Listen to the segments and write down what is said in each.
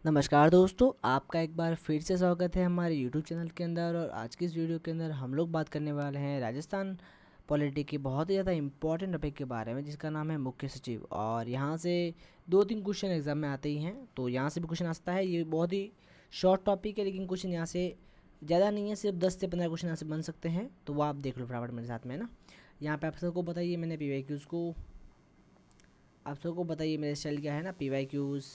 नमस्कार दोस्तों, आपका एक बार फिर से स्वागत है हमारे YouTube चैनल के अंदर। और आज की इस वीडियो के अंदर हम लोग बात करने वाले हैं राजस्थान पॉलिटी की बहुत ही ज़्यादा इंपॉर्टेंट टॉपिक के बारे में, जिसका नाम है मुख्य सचिव। और यहाँ से 2-3 क्वेश्चन एग्जाम में आते ही हैं, तो यहाँ से भी क्वेश्चन आता है। ये बहुत ही शॉर्ट टॉपिक है, लेकिन क्वेश्चन यहाँ से ज़्यादा नहीं है, सिर्फ 10 से 15 क्वेश्चन यहाँ से बन सकते हैं। तो वो आप देख लो फटाफट मेरे साथ में ना। यहाँ पर आप सबको बताइए, मैंने PYQs को आप सबको बताइए मेरे स्टाइल क्या है ना। PYQs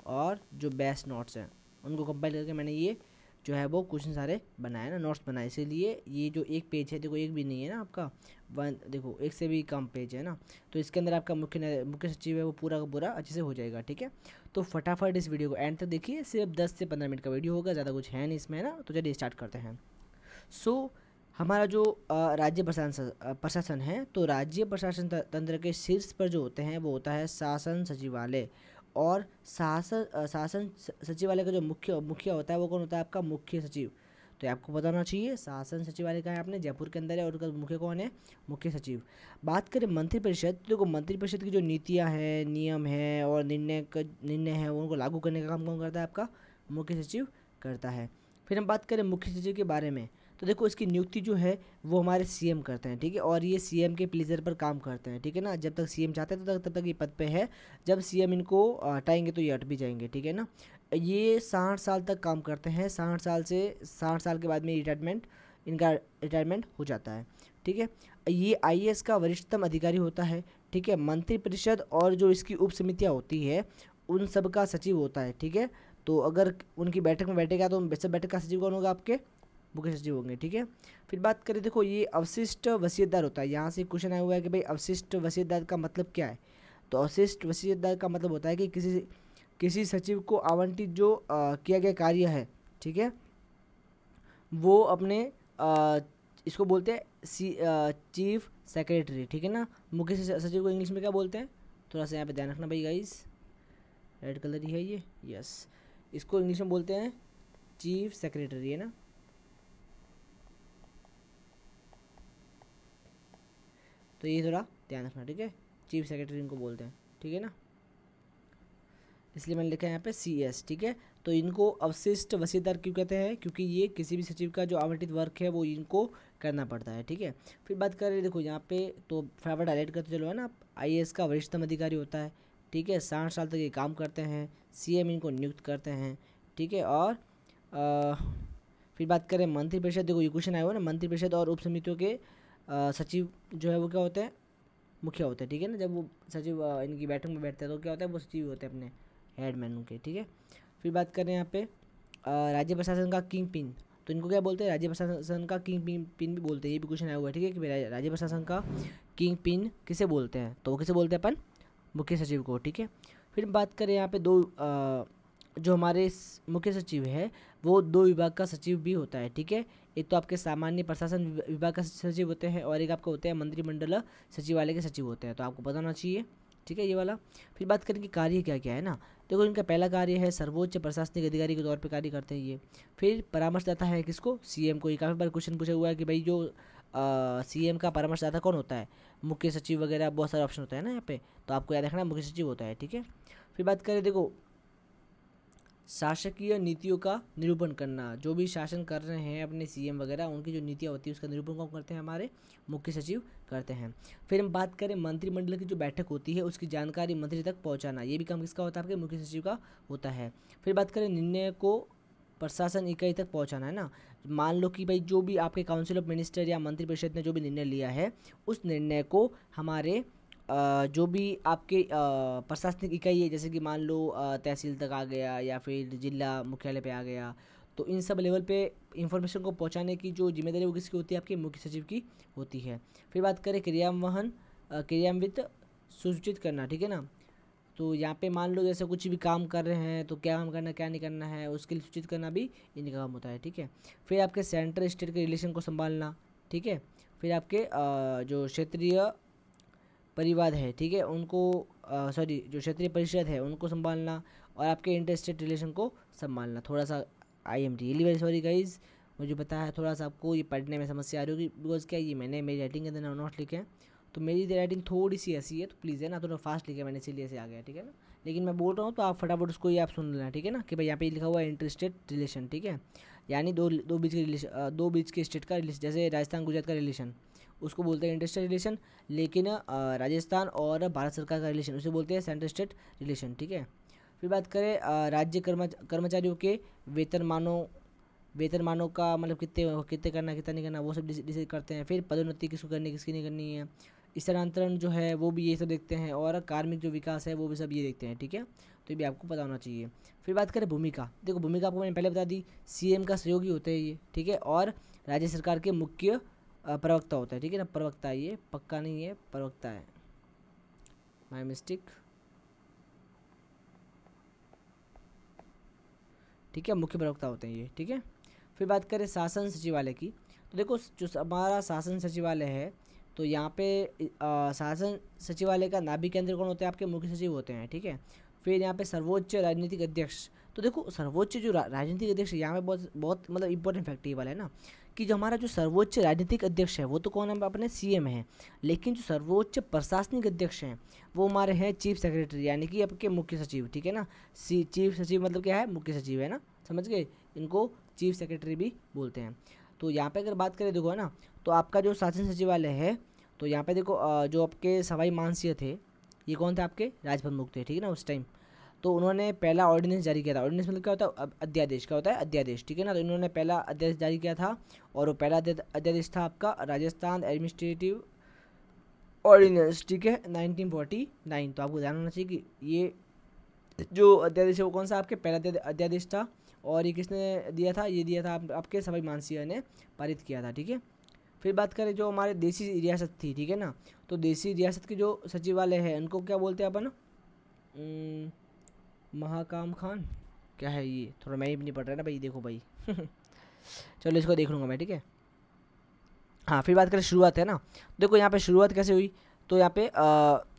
और जो बेस्ट नोट्स हैं उनको कंपाइल करके मैंने ये जो है वो क्वेश्चन सारे बनाए ना, नोट्स बनाए। इसीलिए ये जो एक पेज है, देखो एक भी नहीं है ना आपका, वन देखो एक से भी कम पेज है ना। तो इसके अंदर आपका मुख्य सचिव है वो पूरा का पूरा अच्छे से हो जाएगा, ठीक है। तो फटाफट इस वीडियो को एंड तक देखिए, सिर्फ 10 से 15 मिनट का वीडियो होगा, ज़्यादा कुछ है नहीं इसमें ना। तो चलिए स्टार्ट करते हैं। सो हमारा जो राज्य प्रशासन है, तो राज्य प्रशासन तंत्र के शीर्ष पर जो होते हैं वो होता है शासन सचिवालय। और शासन सचिवालय का जो मुखिया होता है वो कौन होता है? आपका मुख्य सचिव। तो ये आपको बताना चाहिए। शासन सचिवालय का है अपने जयपुर के अंदर है, और उसका मुख्य कौन है? मुख्य सचिव। बात करें मंत्रिपरिषद, तो देखो मंत्रिपरिषद की जो नीतियाँ हैं, नियम हैं और निर्णय है, उनको लागू करने का काम कौन करता है? आपका मुख्य सचिव करता है। फिर हम बात करें मुख्य सचिव के बारे में, तो देखो इसकी नियुक्ति जो है वो हमारे CM करते हैं, ठीक है। और ये CM के प्लेजर पर काम करते हैं, ठीक है ना। जब तक CM चाहते हैं तब तक ये पद पे है। जब CM इनको हटाएंगे तो ये हट भी जाएंगे, ठीक है ना। ये 60 साल तक काम करते हैं। 60 साल के बाद में इनका रिटायरमेंट हो जाता है, ठीक है। ये IAS का वरिष्ठतम अधिकारी होता है, ठीक है। मंत्रिपरिषद और जो इसकी उप समितियाँ होती है उन सब का सचिव होता है, ठीक है। तो अगर उनकी बैठक में बैठेगा तो सब बैठक का सचिव कौन होगा? आपके मुख्य सचिव होंगे, ठीक है। फिर बात करें, देखो ये अवशिष्ट वसीयतदार होता है। यहाँ से क्वेश्चन आया हुआ है कि भाई अवशिष्ट वसीयतदार का मतलब क्या है? तो अवशिष्ट वसीयतदार का मतलब होता है कि किसी सचिव को आवंटित जो किया गया कार्य है, ठीक है, वो अपने इसको बोलते हैं चीफ सेक्रेटरी, ठीक है ना। मुख्य सचिव को इंग्लिश में क्या बोलते हैं? थोड़ा सा यहाँ पे ध्यान रखना भाई गाइस, रेड कलर ही है ये, यस। इसको इंग्लिश में बोलते हैं चीफ सेक्रेटरी, है ना। तो ये थोड़ा ध्यान रखना, ठीक है। चीफ सेक्रेटरी इनको बोलते हैं, ठीक है ना, इसलिए मैंने लिखा है यहाँ पे CS, ठीक है। तो इनको अवशिष्ट वसीयतदार क्यों कहते हैं? क्योंकि ये किसी भी सचिव का जो आवंटित वर्क है वो इनको करना पड़ता है, ठीक है। फिर बात करें, देखो यहाँ पे तो फटाफट हाईलाइट करते चलो, है ना। IAS का वरिष्ठतम अधिकारी होता है, ठीक है। 60 साल तक ये काम करते हैं। CM इनको नियुक्त करते हैं, ठीक है। और फिर बात करें मंत्रिपरिषद, देखो ये क्वेश्चन आया हुआ ना, मंत्रिपरिषद और उप समितियों के सचिव जो है वो क्या होते हैं? मुखिया होते हैं, ठीक है ना। जब वो सचिव इनकी बैठक में बैठते हैं तो क्या होता है? वो सचिव होते हैं अपने हेडमैन उनके, ठीक है। फिर बात करें यहाँ पे राज्य प्रशासन का किंग पिन, तो इनको क्या बोलते हैं? राज्य प्रशासन का किंग पिन भी बोलते हैं। ये भी क्वेश्चन आया हुआ है, ठीक है, कि राज्य प्रशासन का किंग पिन किसे बोलते हैं? तो किसे बोलते हैं अपन? मुख्य सचिव को, ठीक है। फिर बात करें यहाँ पे जो हमारे मुख्य सचिव है वो 2 विभाग का सचिव भी होता है, ठीक है। एक तो आपके सामान्य प्रशासन विभाग का सचिव होते हैं, और एक आपका होते हैं मंत्रिमंडल सचिवालय के सचिव होते हैं। तो आपको बताना चाहिए, ठीक है, ये वाला। फिर बात करें कि कार्य क्या क्या है ना। देखो इनका पहला कार्य है सर्वोच्च प्रशासनिक अधिकारी के तौर पे कार्य करते हैं ये। फिर परामर्शदाता है किसको? CM को। ये काफ़ी बार क्वेश्चन पूछा हुआ है कि भाई जो CM का परामर्शदाता कौन होता है? मुख्य सचिव वगैरह बहुत सारे ऑप्शन होता है ना यहाँ पे, तो आपको याद रखना मुख्य सचिव होता है, ठीक है। फिर बात करें, देखो शासकीय नीतियों का निरूपण करना, जो भी शासन कर रहे हैं अपने CM वगैरह, उनकी जो नीतियाँ होती है उसका निरूपण कौन करते हैं? हमारे मुख्य सचिव करते हैं। फिर हम बात करें मंत्रिमंडल की जो बैठक होती है उसकी जानकारी मंत्री तक पहुंचाना, ये भी काम किसका होता है? आपके मुख्य सचिव का होता है। फिर बात करें निर्णय को प्रशासन इकाई तक पहुंचाना, है ना। मान लो कि भाई जो भी आपके काउंसिल ऑफ मिनिस्टर या मंत्रिपरिषद ने जो भी निर्णय लिया है, उस निर्णय को हमारे जो भी आपके प्रशासनिक इकाई है, जैसे कि मान लो तहसील तक आ गया या फिर जिला मुख्यालय पे आ गया, तो इन सब लेवल पे इंफॉर्मेशन को पहुंचाने की जो जिम्मेदारी वो किसकी होती है? आपके मुख्य सचिव की होती है। फिर बात करें क्रियान्वित सूचित करना, ठीक है ना। तो यहाँ पे मान लो जैसे कुछ भी काम कर रहे हैं तो क्या काम करना क्या नहीं करना है उसके लिए सूचित करना भी इनका काम होता है, ठीक है। फिर आपके सेंटर स्टेट के रिलेशन को संभालना, ठीक है। फिर आपके जो क्षेत्रीय परिवाद है, ठीक है, उनको सॉरी जो क्षेत्रीय परिषद है उनको संभालना, और आपके इंटर स्टेट रिलेशन को संभालना। थोड़ा सा IMT really very sorry guys, मुझे पता है थोड़ा सा आपको ये पढ़ने में समस्या आ रही होगी, बिकॉज क्या ये मैंने मेरी राइटिंग के अंदर नोट लिखे हैं, तो मेरी राइटिंग थोड़ी सी ऐसी है, तो प्लीज़ है ना थोड़ा फास्ट लिखे मैंने, इसीलिए ऐसे आ गया, ठीक है ना। लेकिन मैं बोल रहा हूँ तो आप फटाफट उसको ये आप सुन लेना, ठीक है ना, कि भाई यहाँ पे लिखा हुआ है इंटर स्टेट रिलेशन, ठीक है, यानी दो बीच के रिलेशन, दो बीच के स्टेट का रिलेशन, जैसे राजस्थान गुजरात का रिलेशन उसको बोलते हैं इंटर स्टेट रिलेशन, लेकिन राजस्थान और भारत सरकार का रिलेशन उसे बोलते हैं सेंट्रल स्टेट रिलेशन, ठीक है। फिर बात करें राज्य कर्मचारियों के वेतनमानों का मतलब कितने कितने करना कितना नहीं करना वो सब डिसाइड करते हैं। फिर पदोन्नति किसको करनी किसकी नहीं करनी है, स्थानांतरण जो है वो भी ये सब देखते हैं, और कार्मिक जो विकास है वो भी सब ये देखते हैं, ठीक है, तो ये भी आपको पता होना चाहिए। फिर बात करें भूमिका, देखो भूमिका आपको मैंने पहले बता दी, सीएम का सहयोगी होते हैं ये, ठीक है, और राज्य सरकार के मुख्य प्रवक्ता होता है, ठीक है ना, प्रवक्ता, ये पक्का नहीं है, प्रवक्ता है, माय मिस्टेक, ठीक है, मुख्य प्रवक्ता होते हैं ये, ठीक है। फिर बात करें शासन सचिवालय की, तो देखो जो हमारा शासन सचिवालय है, तो यहाँ पे शासन सचिवालय का नाभि केंद्र कौन होते हैं, आपके मुख्य सचिव होते हैं, ठीक है। फिर यहाँ पे सर्वोच्च राजनीतिक अध्यक्ष, तो देखो सर्वोच्च जो राजनीतिक अध्यक्ष यहाँ पे बहुत बहुत मतलब इंपॉर्टेंट फैक्ट ये वाला है ना, कि जो हमारा जो सर्वोच्च राजनीतिक अध्यक्ष है वो तो कौन है, अपने सीएम है, लेकिन जो सर्वोच्च प्रशासनिक अध्यक्ष हैं वो हमारे हैं चीफ सेक्रेटरी, यानी कि आपके मुख्य सचिव, ठीक है ना। चीफ सचिव मतलब क्या है, मुख्य सचिव है ना, समझ गए, इनको चीफ सेक्रेटरी भी बोलते हैं। तो यहाँ पे अगर बात करें देखो है ना, तो आपका जो शासन सचिवालय है, तो यहाँ पे देखो जो आपके सवाई मानसिंह थे, ये कौन थे, आपके राजप्रमुख थे, ठीक है ना उस टाइम। तो उन्होंने पहला ऑर्डिनेंस जारी किया था, ऑर्डिनेंस मतलब क्या होता है, अध्यादेश, क्या होता है, अध्यादेश, ठीक है ना। तो इन्होंने पहला अध्यादेश जारी किया था, और वो पहला अध्यादेश था आपका राजस्थान एडमिनिस्ट्रेटिव ऑर्डिनेंस, ठीक है, 1949। तो आपको ध्यान होना चाहिए कि ये जो अध्यादेश है वो कौन सा आपके पहला अध्यादेश था, और ये किसने दिया था, ये दिया था आपके सवाई मानसिंह ने पारित किया था, ठीक है। फिर बात करें जो हमारे देसी रियासत थी, ठीक है ना, तो देसी रियासत के जो सचिवालय है उनको क्या बोलते हैं अपन, महाकाम खान, क्या है ये, थोड़ा मैं ही नहीं पढ़ रहा ना भाई, देखो भाई चलो इसको देख लूँगा मैं, ठीक है। हाँ फिर बात करें शुरुआत है ना, देखो यहाँ पे शुरुआत कैसे हुई, तो यहाँ पे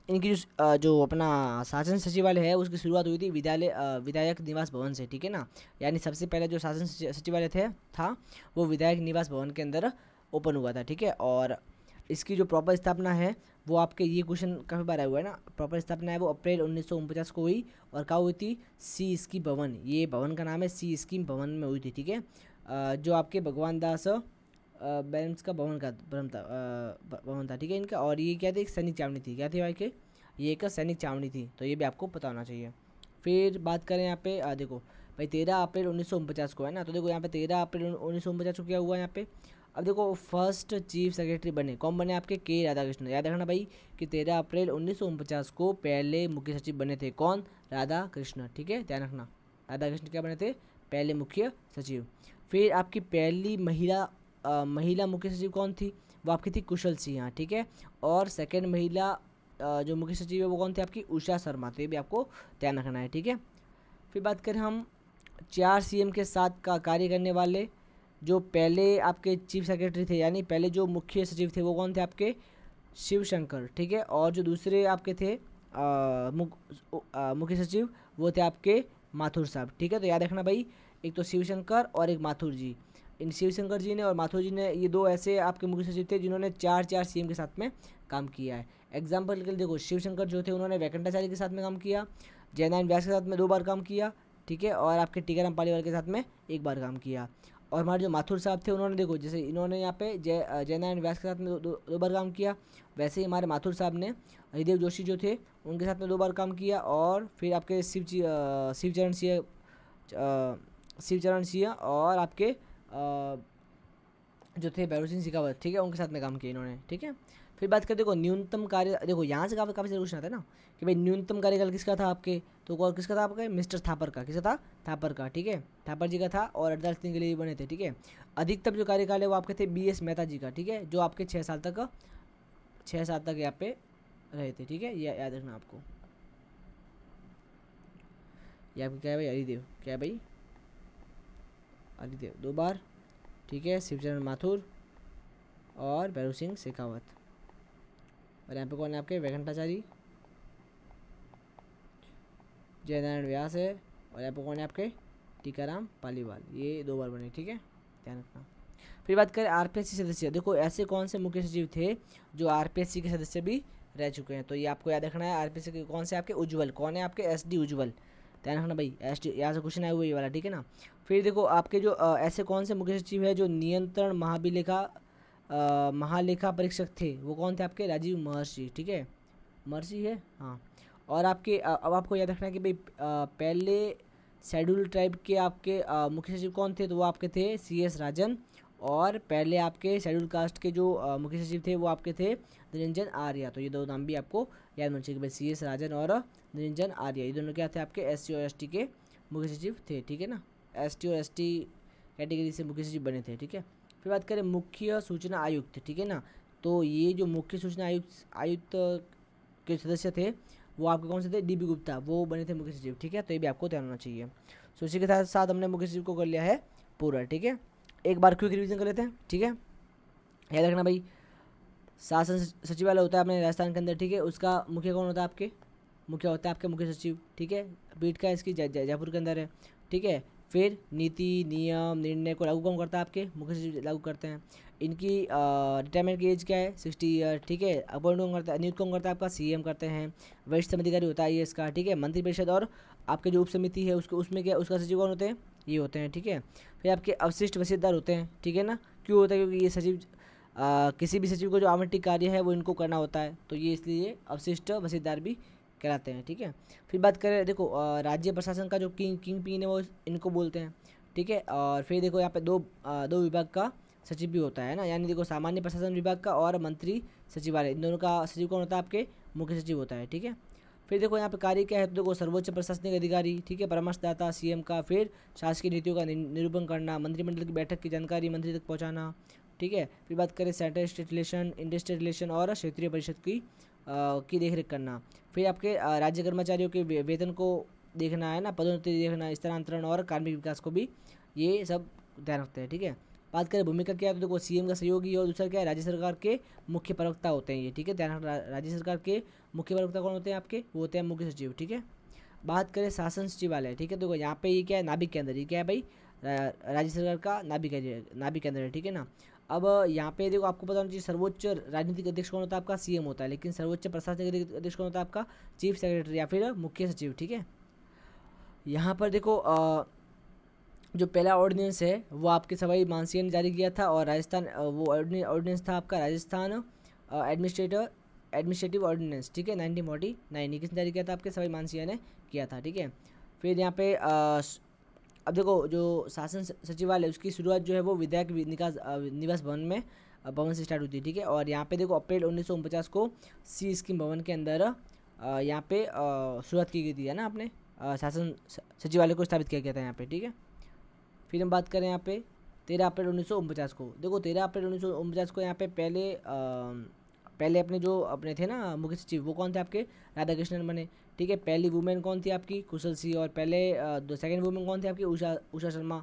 इनकी जो अपना शासन सचिवालय है उसकी शुरुआत हुई थी विधायक निवास भवन से, ठीक है ना, यानी सबसे पहले जो शासन सचिवालय था वो विधायक निवास भवन के अंदर ओपन हुआ था, ठीक है। और इसकी जो प्रॉपर स्थापना है वो आपके, ये क्वेश्चन काफ़ी बार आया हुआ है ना, प्रॉपर स्थापना है वो अप्रैल 1949 को हुई, और कहाँ हुई थी, सी स्कीम भवन, ये भवन का नाम है सी स्कीम भवन में हुई थी, ठीक है। जो आपके भगवान दास बैरम्स का भवन था, ठीक है इनका। और ये क्या थी, एक सैनिक छावनी थी, क्या थी भाई के, ये एक सैनिक छावनी थी, तो ये भी आपको पता होना चाहिए। फिर बात करें यहाँ पे देखो भाई 13 अप्रैल 1949 को है ना, तो देखो यहाँ पे 13 अप्रैल 1949 को क्या हुआ यहाँ पे, अब देखो फर्स्ट चीफ सेक्रेटरी बने कौन बने, आपके के राधाकृष्णन, याद रखना भाई कि 13 अप्रैल 1949 को पहले मुख्य सचिव बने थे कौन, राधाकृष्णन, ठीक है, ध्यान रखना, राधाकृष्णन क्या बने थे, पहले मुख्य सचिव। फिर आपकी पहली महिला मुख्य सचिव कौन थी, वो आपकी थी कुशल सिन्हा, ठीक है। और सेकंड महिला जो मुख्य सचिव है वो कौन थी, आपकी उषा शर्मा, तो ये भी आपको ध्यान रखना है, ठीक है। फिर बात करें हम 4 सीएम के साथ का कार्य करने वाले जो पहले आपके चीफ सेक्रेटरी थे, यानी पहले जो मुख्य सचिव थे वो कौन थे, आपके शिवशंकर, ठीक है। और जो दूसरे आपके थे मुख्य सचिव वो थे आपके माथुर साहब, ठीक है। तो याद रखना भाई, एक तो शिवशंकर और एक माथुर जी, इन शिवशंकर जी ने और माथुर जी ने, ये दो ऐसे आपके मुख्य सचिव थे जिन्होंने 4 सीएम के साथ में काम किया है। एग्जाम्पल के लिए देखो, शिवशंकर जो थे उन्होंने वैकंठाचार्य के साथ में काम किया, जयनारायण व्यास के साथ में 2 बार काम किया, ठीक है, और आपके टीकाराम पालीवाल के साथ में 1 बार काम किया। और हमारे जो माथुर साहब थे उन्होंने देखो, जैसे इन्होंने यहाँ पे जयनारायण व्यास के साथ में दो बार काम किया, वैसे ही हमारे माथुर साहब ने हरिदेव जोशी जो थे उनके साथ में 2 बार काम किया। और फिर आपके शिवचरण सिंह और आपके जो थे भैरव सिंह शेखावत, ठीक है, उनके साथ में काम किया इन्होंने, ठीक है। फिर बात करते देखो न्यूनतम कार्य, देखो यहाँ से काफ़ी सारे क्वेश्चन आता है ना कि भाई न्यूनतम कार्यकाल किसका था आपके, तो और किसका था आपका, मिस्टर थापर का, किसका था, थापर का, ठीक है, थापर जी का था, और 48 दिन के लिए बने थे, ठीक है। अधिकतम जो कार्यकाल है वो आपके थे BS मेहता जी का, ठीक है, जो आपके 6 साल तक यहाँ पे रहे थे, ठीक है, ये याद रखना आपको। ये आपको क्या है भाई, हरिदेव, क्या है भाई, हरिदेव 2 बार, ठीक है, शिवचरण माथुर और भैरव सिंह शेखावत। और यहाँ पे कौन है आपके, वैकंठाचारी, जयनारायण व्यास है, और यहाँ पे कौन है आपके, टीकाराम पालीवाल, ये 2 बार बने, ठीक है, ध्यान रखना। फिर बात करें RPSC सदस्य, देखो ऐसे कौन से मुख्य सचिव थे जो RPSC के सदस्य भी रह चुके हैं। तो ये आपको याद रखना है। आरपीएससी के कौन से आपके उज्ज्वल, कौन है आपके एसडी उज्ज्वल, ध्यान रखना भाई। एसडी यहाँ से क्वेश्चन आया हुआ ये वाला, ठीक है ना। फिर देखो आपके जो ऐसे कौन से मुख्य सचिव है जो नियंत्रण महालेखा परीक्षक थे, वो कौन थे आपके, राजीव महर्षि, ठीक है, महर्षि है हाँ। और आपके अब आपको याद रखना है कि भाई पहले शेड्यूल ट्राइब के आपके मुख्य सचिव कौन थे, तो वो आपके थे CS राजन। और पहले आपके शेड्यूल कास्ट के जो मुख्य सचिव थे वो आपके थे निरंजन आर्या। तो ये दो नाम भी आपको याद होना चाहिए कि भाई CS राजन और निरंजन आर्या, ये दोनों क्या थे आपके SC और ST के मुख्य सचिव थे, ठीक है ना। ST और ST कैटेगरी से मुख्य सचिव बने थे, ठीक है। फिर बात करें मुख्य सूचना आयुक्त, ठीक है ना। तो ये जो मुख्य सूचना आयुक्त के सदस्य थे वो आपके कौन से थे, DB गुप्ता, वो बने थे मुख्य सचिव, ठीक है। तो ये भी आपको ध्यान होना चाहिए। सो इसी के साथ साथ हमने मुख्य सचिव को कर लिया है पूरा, ठीक है। एक बार क्विक रिवीजन कर लेते हैं, ठीक है। याद रखना भाई, शासन सचिवालय होता है अपने राजस्थान के अंदर, ठीक है। उसका मुख्य कौन होता है आपके, मुख्य होता है आपके मुख्य सचिव, ठीक है। पीठ का इसकी जयपुर के अंदर है, ठीक है। फिर नीति नियम निर्णय को लागू कौन करता है, आपके मुख्य सचिव लागू करते हैं। इनकी रिटायरमेंट की एज क्या है, 60 ईयर, ठीक है। अपॉइंट कौन करता है, नियुक्त कौन करता है, आपका CM करते हैं। वरिष्ठ अधिकारी होता है IAS का, ठीक है। मंत्रिपरिषद और आपके जो उप समिति है उसको, उसमें क्या, उसका सचिव कौन होते हैं, ये होते हैं, ठीक है। फिर आपके अवशिष्ट वसीयतदार होते हैं, ठीक है ना। क्यों होता है, क्योंकि ये सचिव किसी भी सचिव को जो आवंटित कार्य है वो इनको करना होता है, तो ये इसलिए अवशिष्ट वसीयतदार भी कहलाते हैं, ठीक है। फिर बात करें देखो राज्य प्रशासन का जो किंग पिन है वो इनको बोलते हैं, ठीक है। और फिर देखो यहाँ पे दो विभाग का सचिव भी होता है ना, यानी देखो सामान्य प्रशासन विभाग का और मंत्री सचिवालय, इन दोनों का सचिव कौन होता है, आपके मुख्य सचिव होता है, ठीक है। फिर देखो यहाँ पे कार्य क्या है, तो देखो सर्वोच्च प्रशासनिक अधिकारी, ठीक है, परामर्शदाता CM का। फिर शासकीय नीतियों का निरूपण करना, मंत्रिमंडल की बैठक की जानकारी मंत्री तक पहुँचाना, ठीक है। फिर बात करें central state relation, industrial relation और क्षेत्रीय परिषद की देखरेख करना। फिर आपके राज्य कर्मचारियों के वेतन को देखना है ना, पदोन्नति देखना, स्थानांतरण और कार्मिक विकास को भी ये सब ध्यान रखते हैं, ठीक है। बात करें भूमिका क्या है, तो देखो CM का सहयोगी और दूसरा क्या है, राज्य सरकार के मुख्य प्रवक्ता होते हैं ये, ठीक है। ध्यान रखना, राज्य सरकार के मुख्य प्रवक्ता कौन होते हैं आपके, वो होते हैं मुख्य सचिव, ठीक है। बात करें शासन सचिवालय, ठीक है। देखो यहाँ पे ये क्या है, नाभिक केंद्र, ये क्या है भाई, राज्य सरकार का नाभिक केंद्र है, ठीक है ना। अब यहाँ पे देखो आपको पता होना चाहिए, सर्वोच्च राजनीतिक अध्यक्ष कौन होता है, आपका CM होता है, लेकिन सर्वोच्च प्रशासनिक अध्यक्ष कौन होता है, आपका चीफ सेक्रेटरी या फिर मुख्य सचिव, ठीक है। यहाँ पर देखो जो पहला ऑर्डिनेंस है वो आपके सवाई मानसिंह ने जारी किया था, और राजस्थान वो ऑर्डिनेंस था आपका राजस्थान एडमिनिस्ट्रेटिव ऑर्डिनेंस, ठीक है, 1949, ये किसने जारी किया था, आपके सवाई मानसिंह ने किया था, ठीक है। फिर यहाँ पे अब देखो जो शासन सचिवालय उसकी शुरुआत जो है वो विधायक निवास भवन से स्टार्ट होती है, ठीक है। और यहाँ पे देखो अप्रैल 1949 को सी स्कीम भवन के अंदर यहाँ पे शुरुआत की गई थी, है ना, अपने शासन सचिवालय को स्थापित किया गया था यहाँ पे, ठीक है। फिर हम बात करें यहाँ पे 13 अप्रैल 1949 को, देखो 13 अप्रैल 1949 को यहाँ पे पहले अपने जो अपने थे ना मुख्य सचिव, वो कौन थे आपके, राधाकृष्णन बने, ठीक है। पहली वुमेन कौन थी आपकी, कुशल सिंह, और पहले सेकंड वुमेन कौन थी आपकी, उषा शर्मा।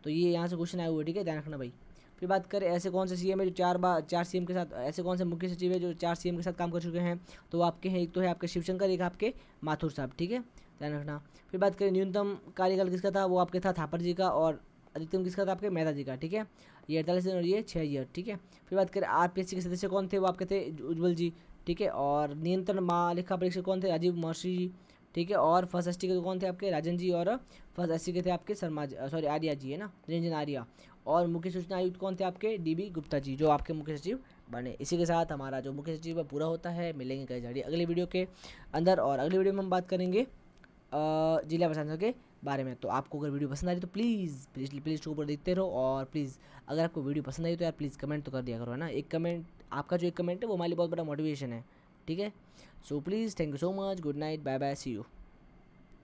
तो ये यहाँ से क्वेश्चन आए हुए, ठीक है, ध्यान रखना भाई। फिर बात करें ऐसे कौन से CM है जो 4 CM के साथ, ऐसे कौन से मुख्य सचिव है जो 4 CM के साथ काम कर चुके हैं, तो आपके हैं, एक तो है आपके शिवशंकर, एक आपके माथुर साहब, ठीक है, ध्यान रखना। फिर बात करें न्यूनतम कार्यकाल किसका था, वो आपके था थापर जी का, और अधिकतम किसका था, आपके मेहता जी का, ठीक है। ये 48 दिन और ये 6 ईयर, ठीक है। फिर बात करें RPSC के सदस्य कौन थे, वो आपके थे उज्ज्वल जी, ठीक है। और नियंत्रण महालेखा परीक्षक कौन थे, राजीव महर्षि जी, ठीक है। और फर्स्ट ST के कौन थे आपके, राजन जी, और फर्स्ट SC के थे आपके आर्या जी, है ना, निरंजन आर्या। और मुख्य सूचना आयुक्त कौन थे आपके, DB गुप्ता जी, जो आपके मुख्य सचिव बने। इसी के साथ हमारा जो मुख्य सचिव है पूरा होता है। मिलेंगे कई सारी अगली वीडियो के अंदर, और अगली वीडियो में हम बात करेंगे जिला प्रशासन के बारे में। तो आपको अगर वीडियो पसंद आ रही तो प्लीज़ के ऊपर देखते रहो, और प्लीज़ अगर आपको वीडियो पसंद आई तो यार प्लीज़ कमेंट तो कर दिया करो, है ना। एक कमेंट, आपका जो एक कमेंट है वो हमारे लिए बहुत बड़ा मोटिवेशन है, ठीक है। So please, thank you so much, good night, bye bye, see you.